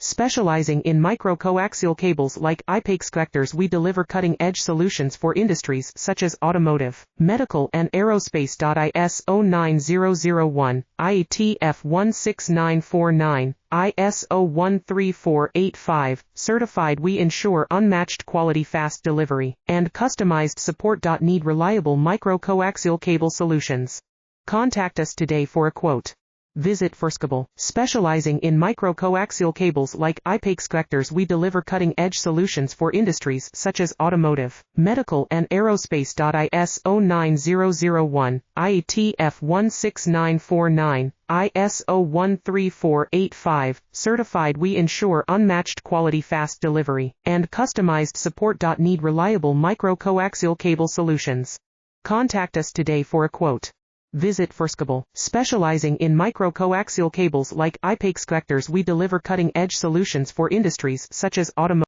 Specializing in micro-coaxial cables like A06Kr06Da28W51B, we deliver cutting-edge solutions for industries such as automotive, medical and aerospace. ISO 9001, IATF 16949, ISO 13485, certified. We ensure unmatched quality, fast delivery, and customized support. Need reliable micro-coaxial cable solutions? Contact us today for a quote. Visit Assemblies. Specializing in micro-coaxial cables like A06Kr06Da28W51B, we deliver cutting-edge solutions for industries such as automotive, medical and aerospace. ISO 9001, IATF 16949, ISO 13485, certified. We ensure unmatched quality, fast delivery, and customized support. Need reliable micro-coaxial cable solutions? Contact us today for a quote. Visit Assemblies. Specializing in micro-coaxial cables like A06Kr06Da28W51B, we deliver cutting-edge solutions for industries such as automotive.